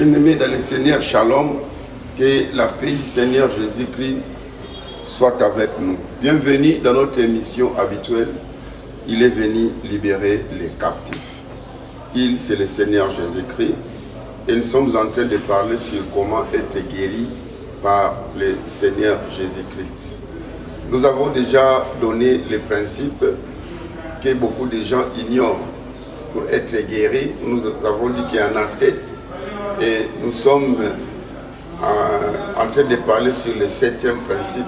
Bien-aimés dans le Seigneur, Shalom, que la paix du Seigneur Jésus-Christ soit avec nous. Bienvenue dans notre émission habituelle. Il est venu libérer les captifs. Il, c'est le Seigneur Jésus-Christ. Et nous sommes en train de parler sur comment être guéri par le Seigneur Jésus-Christ. Nous avons déjà donné les principes que beaucoup de gens ignorent. Pour être guéri, nous avons dit qu'il y en a 7. Et nous sommes en train de parler sur le 7e principe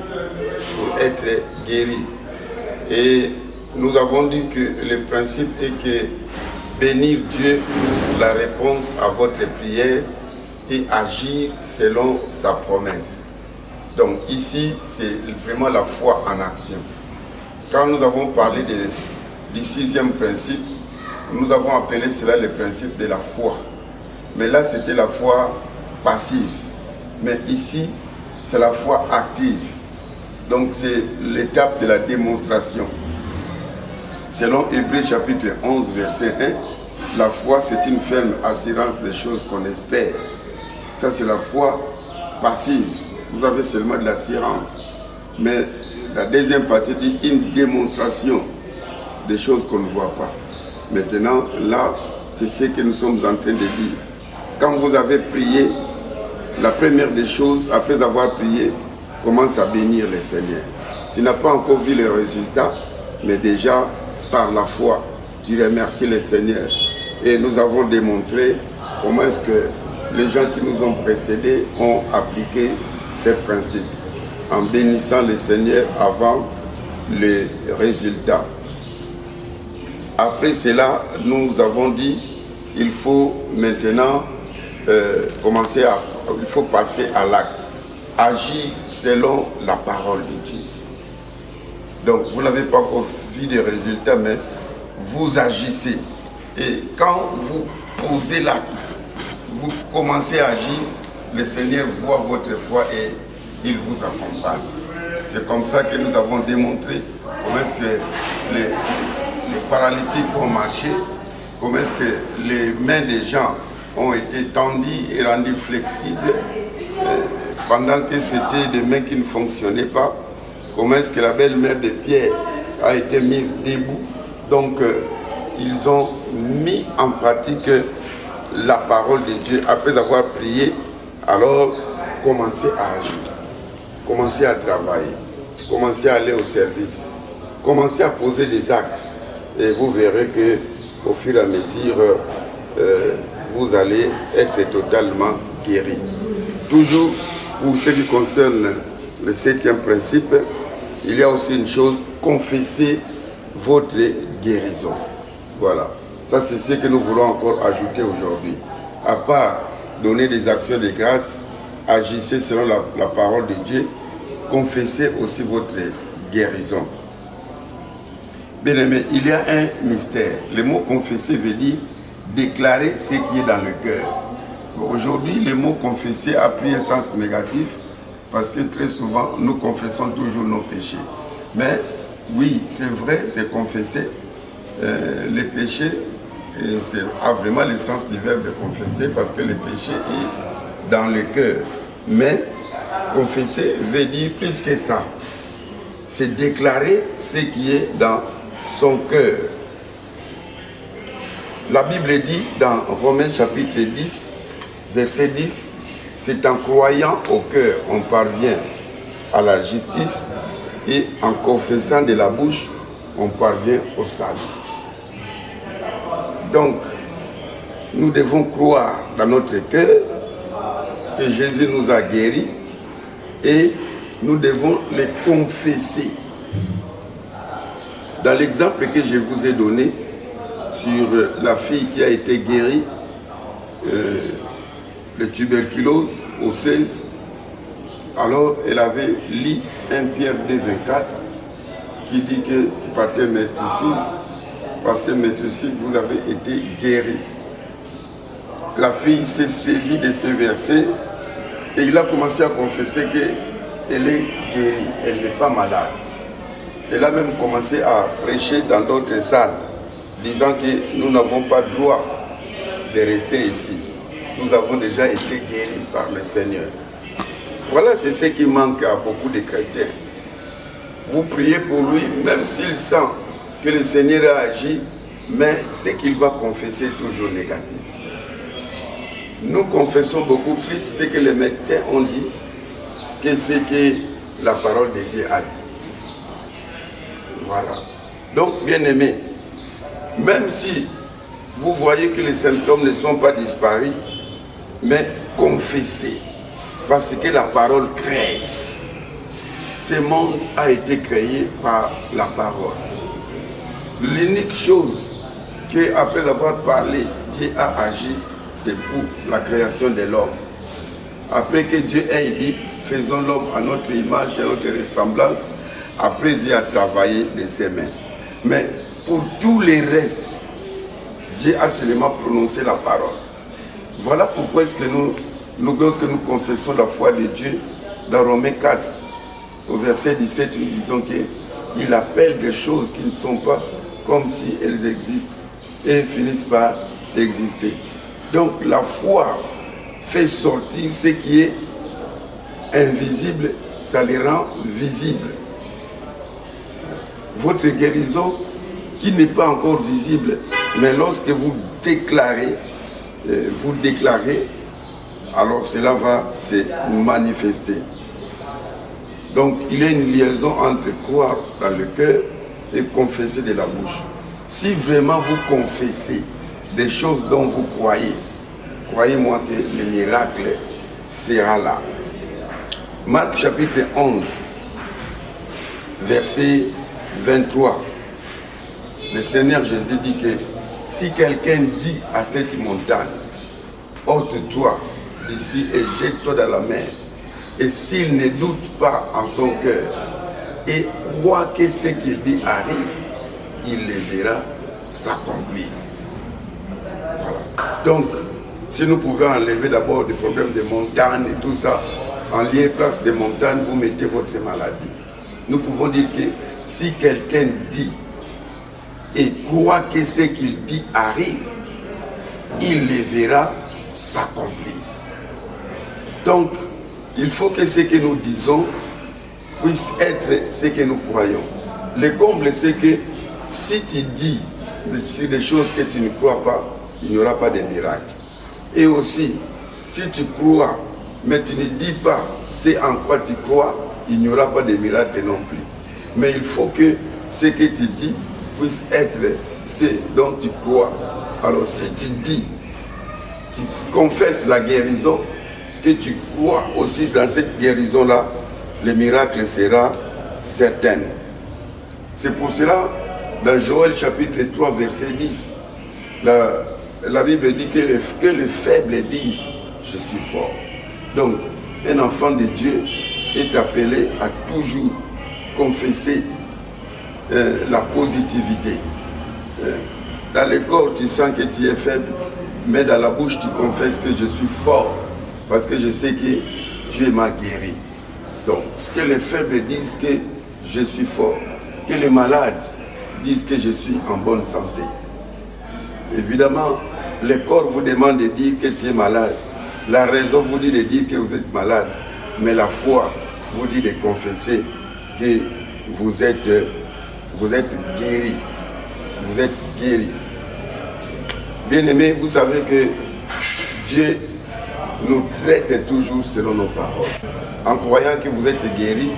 pour être guéri. Et nous avons dit que le principe est que bénir Dieu pour la réponse à votre prière et agir selon sa promesse. Donc ici, c'est vraiment la foi en action. Quand nous avons parlé du 6e principe, nous avons appelé cela le principe de la foi. Mais là, c'était la foi passive. Mais ici, c'est la foi active. Donc, c'est l'étape de la démonstration. Selon Hébreux chapitre 11, verset 1, la foi, c'est une ferme assurance des choses qu'on espère. Ça, c'est la foi passive. Vous avez seulement de l'assurance. Mais la deuxième partie dit une démonstration des choses qu'on ne voit pas. Maintenant, là, c'est ce que nous sommes en train de dire. Quand vous avez prié, la première des choses, après avoir prié, commence à bénir le Seigneur. Tu n'as pas encore vu les résultats, mais déjà, par la foi, tu remercies le Seigneur. Et nous avons démontré comment est-ce que les gens qui nous ont précédés ont appliqué ces principes, en bénissant le Seigneur avant les résultats. Après cela, nous avons dit, il faut maintenant il faut passer à l'acte. Agir selon la parole de Dieu. Donc, vous n'avez pas encore vu des résultats, mais vous agissez. Et quand vous posez l'acte, vous commencez à agir, le Seigneur voit votre foi et il vous accompagne. C'est comme ça que nous avons démontré comment est-ce que les paralytiques ont marché, comment est-ce que les mains des gens ont été tendues et rendues flexibles pendant que c'était des mains qui ne fonctionnaient pas. Comment est-ce que la belle-mère de Pierre a été mise debout. Donc ils ont mis en pratique la parole de Dieu. Après avoir prié, alors commencez à agir, commencez à travailler, commencez à aller au service, commencez à poser des actes. Et vous verrez que au fur et à mesure, vous allez être totalement guéri. Toujours, pour ce qui concerne le 7e principe, il y a aussi une chose, confessez votre guérison. Voilà. Ça, c'est ce que nous voulons encore ajouter aujourd'hui. À part donner des actions de grâce, agissez selon la parole de Dieu, confessez aussi votre guérison. Bien-aimé, il y a un mystère. Le mot confesser veut dire déclarer ce qui est dans le cœur. Aujourd'hui, le mot confesser a pris un sens négatif parce que très souvent, nous confessons toujours nos péchés. Mais oui, c'est vrai, c'est confesser les péchés. C'est vraiment le sens du verbe confesser parce que le péché est dans le cœur. Mais confesser veut dire plus que ça. C'est déclarer ce qui est dans son cœur. La Bible dit dans Romains chapitre 10, verset 10, c'est en croyant au cœur on parvient à la justice et en confessant de la bouche on parvient au salut. Donc, nous devons croire dans notre cœur que Jésus nous a guéris et nous devons les confesser. Dans l'exemple que je vous ai donné sur la fille qui a été guérie de tuberculose au 16, alors elle avait lu 1 Pierre 2, 24 qui dit que c'est par tes maîtrises, par ces maîtrises, vous avez été guéris. La fille s'est saisie de ces versets et il a commencé à confesser qu'elle est guérie, elle n'est pas malade. Elle a même commencé à prêcher dans d'autres salles, disant que nous n'avons pas droit de rester ici. nous avons déjà été guéris par le Seigneur. Voilà, c'est ce qui manque à beaucoup de chrétiens. Vous priez pour lui, même s'il sent que le Seigneur a agi, mais c'est qu'il va confesser toujours négatif. Nous confessons beaucoup plus ce que les médecins ont dit que ce que la parole de Dieu a dit. Voilà. Donc, bien aimés, même si vous voyez que les symptômes ne sont pas disparus, mais confessez, parce que la parole crée. Ce monde a été créé par la parole. L'unique chose qu'après avoir parlé, Dieu a agi, c'est pour la création de l'homme. Après que Dieu ait dit, faisons l'homme à notre image et à notre ressemblance, après Dieu a travaillé de ses mains. Mais pour tous les restes, Dieu a seulement prononcé la parole. Voilà pourquoi est-ce que lorsque nous confessons la foi de Dieu, dans Romains 4, au verset 17, nous disons qu'il appelle des choses qui ne sont pas comme si elles existent et finissent par exister. Donc la foi fait sortir ce qui est invisible, ça les rend visibles. Votre guérison qui n'est pas encore visible, mais lorsque vous déclarez, alors cela va se manifester. Donc il y a une liaison entre croire dans le cœur et confesser de la bouche. Si vraiment vous confessez des choses dont vous croyez, croyez-moi que le miracle sera là. Marc chapitre 11, verset 23. Le Seigneur Jésus dit que si quelqu'un dit à cette montagne, ôte-toi d'ici et jette-toi dans la mer, et s'il ne doute pas en son cœur et croit que ce qu'il dit arrive, il le verra s'accomplir. Voilà. Donc, si nous pouvons enlever d'abord des problèmes de montagne et tout ça, en lieu place des montagnes, vous mettez votre maladie. Nous pouvons dire que si quelqu'un dit et croit que ce qu'il dit arrive, il le verra s'accomplir. Donc, il faut que ce que nous disons puisse être ce que nous croyons. Le comble, c'est que si tu dis des choses que tu ne crois pas, il n'y aura pas de miracle. Et aussi, si tu crois, mais tu ne dis pas c'est en quoi tu crois, il n'y aura pas de miracle non plus. Mais il faut que ce que tu dis puisse être ce dont tu crois. Alors si tu dis, tu confesses la guérison, que tu crois aussi dans cette guérison-là, le miracle sera certain. C'est pour cela, dans Joël chapitre 3, verset 10, la Bible dit que les faibles disent « je suis fort ». Donc, un enfant de Dieu est appelé à toujours confesser la positivité. Dans le corps, tu sens que tu es faible, mais dans la bouche, tu confesses que je suis fort, parce que je sais que Dieu m'a guéri. Donc, ce que les faibles disent que je suis fort, que les malades disent que je suis en bonne santé. Évidemment, le corps vous demande de dire que tu es malade. La raison vous dit de dire que vous êtes malade. Mais la foi vous dit de confesser que vous êtes guéri. Vous êtes guéri. Bien-aimés, vous savez que Dieu nous traite toujours selon nos paroles. En croyant que vous êtes guéri,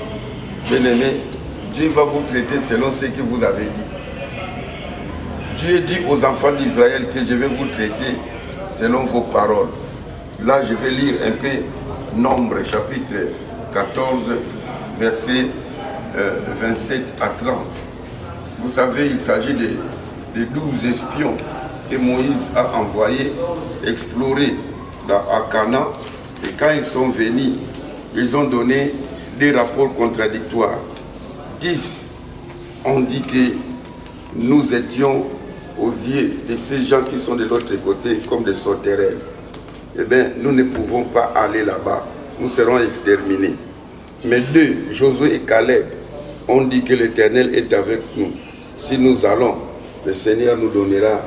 bien-aimés, Dieu va vous traiter selon ce que vous avez dit. Dieu dit aux enfants d'Israël que je vais vous traiter selon vos paroles. Là, je vais lire un peu Nombre, chapitre 14, versets 27 à 30. Vous savez, il s'agit de 12 espions que Moïse a envoyés explorer à Canaan. Et quand ils sont venus, ils ont donné des rapports contradictoires. 10 ont dit que nous étions aux yeux de ces gens qui sont de l'autre côté comme des sauterelles. Eh bien, nous ne pouvons pas aller là-bas. Nous serons exterminés. Mais 2, Josué et Caleb, ont dit que l'Éternel est avec nous. Si nous allons, le Seigneur nous donnera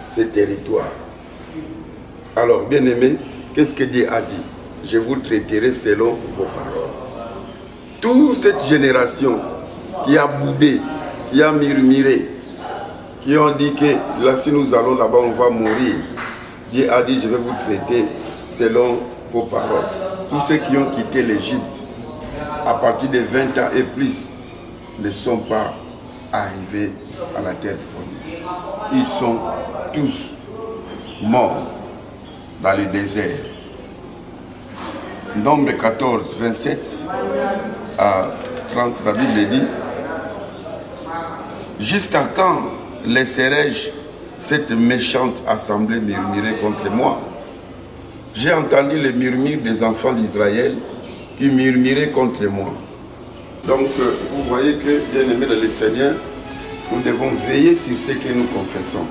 ce territoire. Alors, bien-aimés, qu'est-ce que Dieu a dit? Je vous traiterai selon vos paroles. Toute cette génération qui a boudé, qui a murmuré, qui ont dit que là, si nous allons là-bas, on va mourir. Dieu a dit, je vais vous traiter selon vos paroles. Tous ceux qui ont quitté l'Égypte, à partir de 20 ans et plus, ne sont pas arrivés à la terre promise. Ils sont tous morts dans le désert. Nombre 14, 27 à 30, la Bible dit, jusqu'à quand laisserai-je cette méchante assemblée murmurer contre moi? J'ai entendu le murmure des enfants d'Israël qui murmuraient contre moi. Donc, vous voyez que, bien-aimés dans le Seigneur, nous devons veiller sur ce que nous confessons.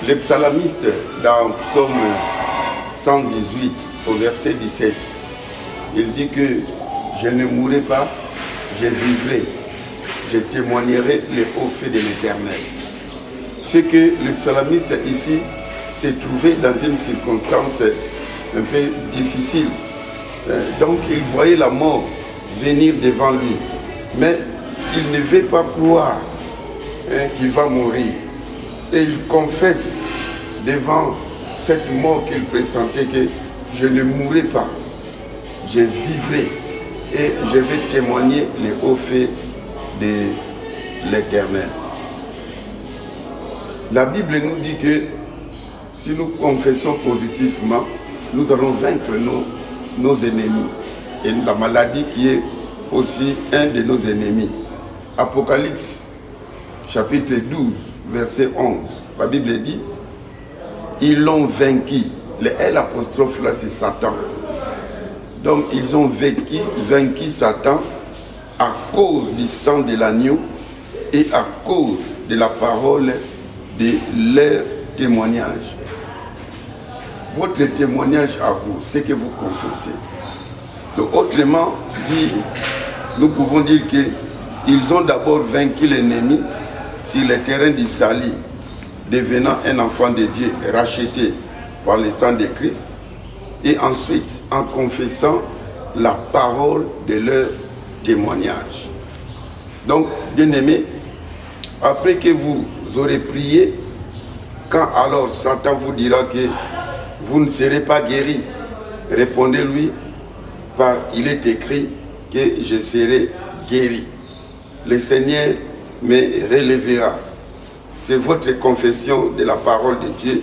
Le psalamiste, dans Psaume 118, au verset 17, il dit que je ne mourrai pas, je vivrai, je témoignerai les hauts faits de l'Éternel. C'est que le psalamiste ici s'est trouvé dans une circonstance un peu difficile. Donc il voyait la mort venir devant lui, mais il ne veut pas croire qu'il va mourir. Et il confesse devant cette mort qu'il pressentait que je ne mourrai pas, je vivrai et je vais témoigner les hauts faits de l'Éternel. La Bible nous dit que si nous confessons positivement, nous allons vaincre nos ennemis. Et la maladie qui est aussi un de nos ennemis. Apocalypse, chapitre 12, verset 11. La Bible dit, ils l'ont vaincu. Le L apostrophe là, c'est Satan. Donc, ils ont vaincu Satan à cause du sang de l'agneau et à cause de la parole de leur témoignage. Votre témoignage à vous, c'est que vous confessez. Donc, autrement dit, nous pouvons dire qu'ils ont d'abord vaincu l'ennemi sur le terrain d'Israël, devenant un enfant de Dieu racheté par le sang de Christ, et ensuite en confessant la parole de leur témoignage. Donc, bien-aimés, après que vous aurez prié, quand alors Satan vous dira que vous ne serez pas guéri, répondez-lui par il est écrit que je serai guéri. Le Seigneur me relèvera. C'est votre confession de la parole de Dieu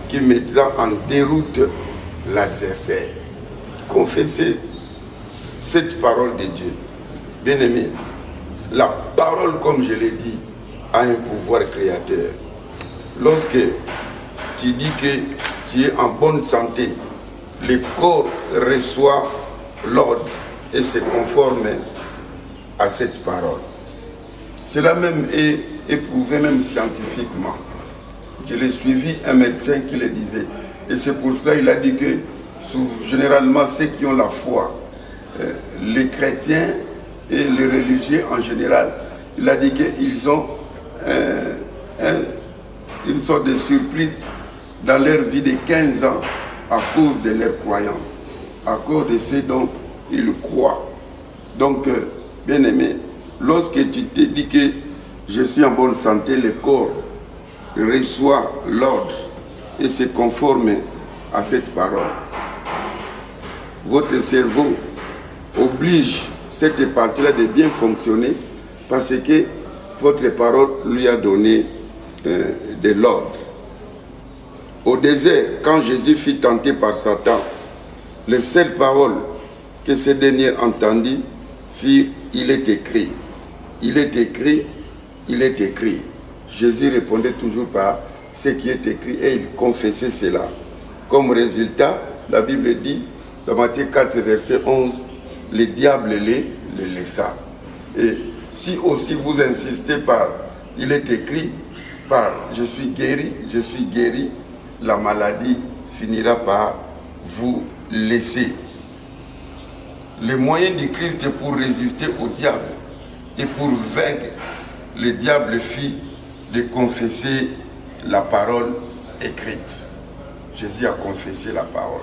qui mettra en déroute l'adversaire. Confessez cette parole de Dieu. Bien-aimé, la parole, comme je l'ai dit, a un pouvoir créateur. Lorsque tu dis que tu es en bonne santé, le corps reçoit l'ordre et se conforme à cette parole. Cela même est éprouvé même scientifiquement. Je l'ai suivi un médecin qui le disait. Et c'est pour cela qu'il a dit que généralement ceux qui ont la foi, les chrétiens et les religieux en général, il a dit qu'ils ont une sorte de surplus dans leur vie de 15 ans à cause de leur croyance, à cause de ce dont ils croient. Donc, bien-aimé, lorsque tu te dis que je suis en bonne santé, le corps reçoit l'ordre et se conforme à cette parole. Votre cerveau oblige cette partie-là de bien fonctionner parce que votre parole lui a donné de l'ordre. Au désert, quand Jésus fut tenté par Satan, les seules paroles que ce dernier entendit furent « Il est écrit ». Il est écrit, il est écrit. Jésus répondait toujours par ce qui est écrit et il confessait cela. Comme résultat, la Bible dit, dans Matthieu 4, verset 11, le diable le laissa. Et si aussi vous insistez par « il est écrit », par « je suis guéri », la maladie finira par vous laisser. Le moyen du Christ pour résister au diable et pour vaincre le diable fit de confesser la parole écrite. Jésus a confessé la parole.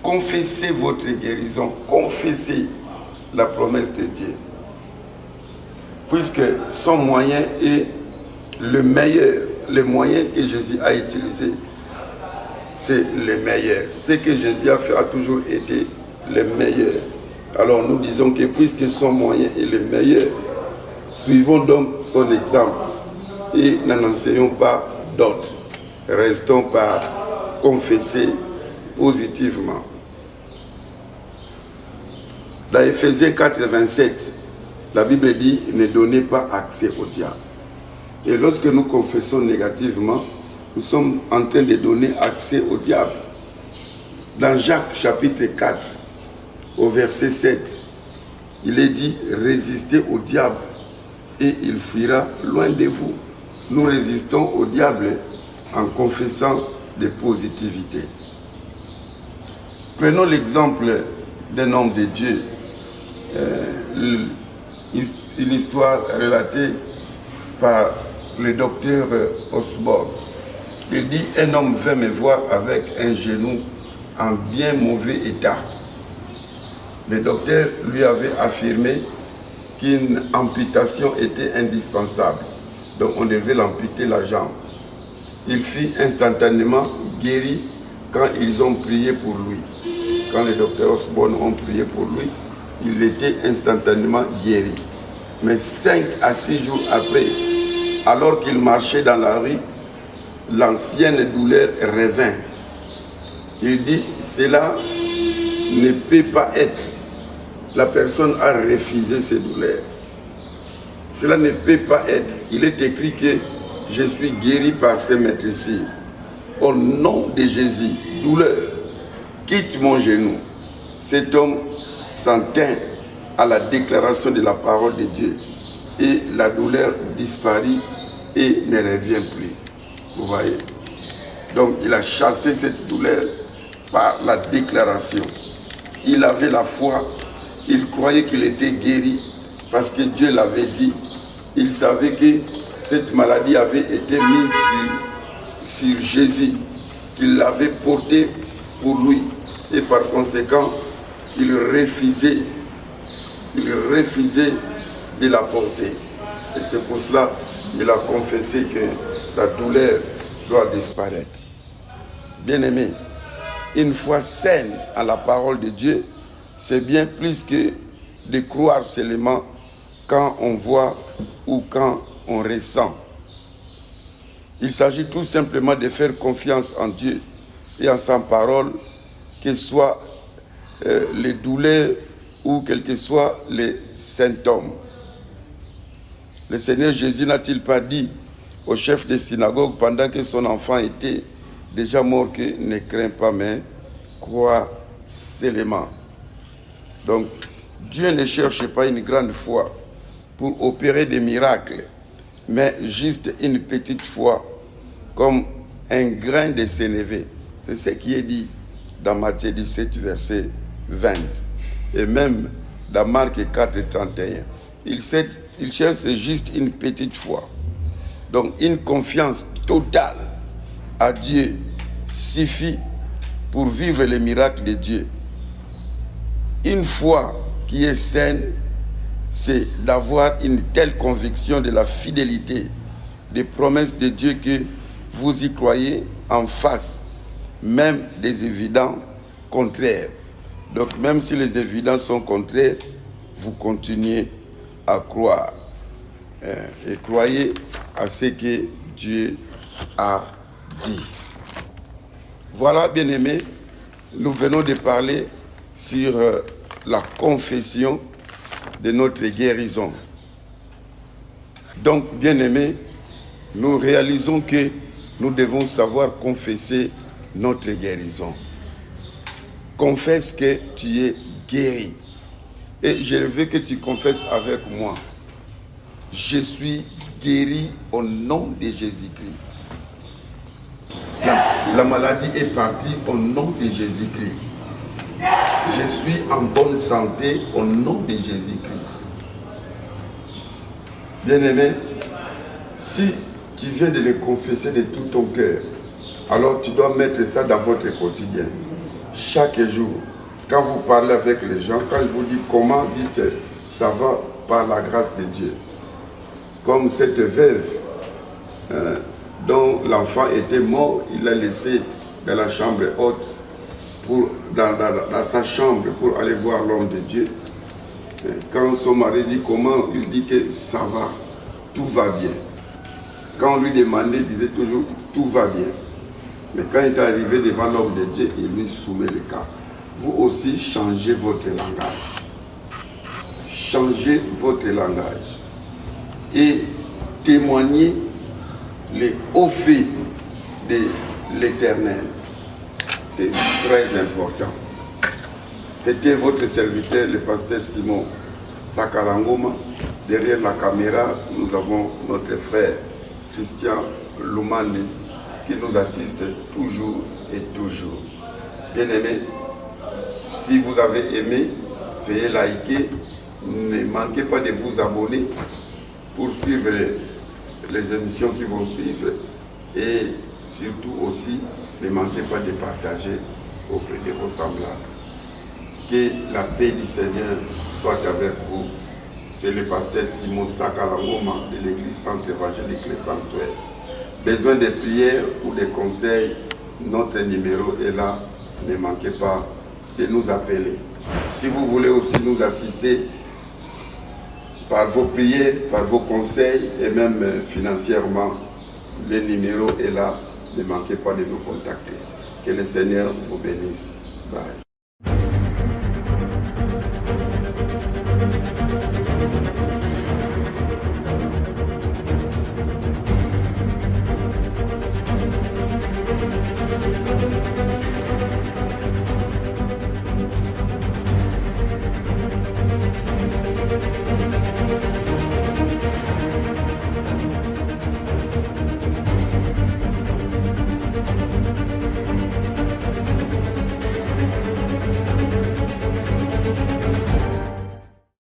confessez votre guérison, confessez la promesse de Dieu. Puisque son moyen est le meilleur, le moyen que Jésus a utilisé, c'est le meilleur. Ce que Jésus a fait a toujours été le meilleur. Alors nous disons que puisque son moyen est le meilleur, suivons donc son exemple et n'en enseignons pas d'autres. Restons par confesser positivement. Dans Éphésiens 4, 27, la Bible dit « Ne donnez pas accès au diable ». Et lorsque nous confessons négativement, nous sommes en train de donner accès au diable. Dans Jacques chapitre 4, au verset 7, il est dit « Résistez au diable et il fuira loin de vous ». Nous résistons au diable en confessant des positivités. Prenons l'exemple d'un homme de Dieu, une histoire relatée par le docteur Osborne. Il dit, un homme vint me voir avec un genou en bien mauvais état. Le docteur lui avait affirmé qu'une amputation était indispensable. Donc on devait l'amputer la jambe. Il fut instantanément guéri quand ils ont prié pour lui. Quand les docteurs Osborne ont prié pour lui, il était instantanément guéri. Mais 5 à 6 jours après, alors qu'il marchait dans la rue, l'ancienne douleur revint. Il dit, cela ne peut pas être. La personne a refusé ces douleurs. Cela ne peut pas être. Il est écrit que je suis guéri par ces maîtresses. Au nom de Jésus, douleur, quitte mon genou. Cet homme s'en tint à la déclaration de la parole de Dieu. Et la douleur disparut et ne revient plus. Vous voyez? Donc il a chassé cette douleur par la déclaration. Il avait la foi, il croyait qu'il était guéri parce que Dieu l'avait dit. Il savait que cette maladie avait été mise sur Jésus, qu'il l'avait portée pour lui. Et par conséquent, il refusait de la porter. Et c'est pour cela qu'il a confessé que la douleur doit disparaître. Bien-aimé, une foi saine à la parole de Dieu, c'est bien plus que de croire seulement quand on voit ou quand on ressent. Il s'agit tout simplement de faire confiance en Dieu et en sa parole, que ce soit les douleurs ou quels que soient les symptômes. Le Seigneur Jésus n'a-t-il pas dit au chef de synagogue pendant que son enfant était déjà mort que ne crains pas mais crois seulement. Donc Dieu ne cherche pas une grande foi pour opérer des miracles, mais juste une petite foi comme un grain de sénévé. C'est ce qui est dit dans Matthieu 17, verset 20. Et même dans Marc 4, 31. Il cherche juste une petite foi. Donc une confiance totale à Dieu suffit pour vivre les miracles de Dieu. Une foi qui est saine, c'est d'avoir une telle conviction de la fidélité des promesses de Dieu que vous y croyez en face, même des évidents contraires. Donc même si les évidences sont contraires, vous continuez à croire et croyez à ce que Dieu a dit. Voilà, bien-aimés, nous venons de parler sur la confession de notre guérison. Donc, bien-aimés, nous réalisons que nous devons savoir confesser notre guérison. Confesse que tu es guéri. Et je veux que tu confesses avec moi. Je suis guéri au nom de Jésus-Christ. La maladie est partie au nom de Jésus-Christ. Je suis en bonne santé au nom de Jésus-Christ. Bien-aimé, si tu viens de le confesser de tout ton cœur, alors tu dois mettre ça dans votre quotidien. chaque jour, quand vous parlez avec les gens, quand ils vous disent comment, dites ça va par la grâce de Dieu. Comme cette veuve dont l'enfant était mort, il l'a laissé dans la chambre haute, dans sa chambre pour aller voir l'homme de Dieu. Quand son mari dit comment, il dit que ça va, tout va bien. Quand on lui demandait, il disait toujours tout va bien. Mais quand il est arrivé devant l'homme de Dieu, il lui soumet le cas. Vous aussi, changez votre langage. Changez votre langage. Et témoignez les hauts faits de l'Éternel. C'est très important. C'était votre serviteur, le pasteur Simon Tsakalangoma. Derrière la caméra, nous avons notre frère Christian Loumani qui nous assiste toujours et toujours. Bien-aimés, si vous avez aimé, veuillez liker. Ne manquez pas de vous abonner pour suivre les émissions qui vont suivre. Et surtout aussi, ne manquez pas de partager auprès de vos semblables. Que la paix du Seigneur soit avec vous. C'est le pasteur Simon Tsakalangoma de l'église Centre Évangélique Le Sanctuaire. Besoin de prières ou de conseils, notre numéro est là. Ne manquez pas de nous appeler. Si vous voulez aussi nous assister par vos prières, par vos conseils et même financièrement, le numéro est là. Ne manquez pas de nous contacter. Que le Seigneur vous bénisse. Bye.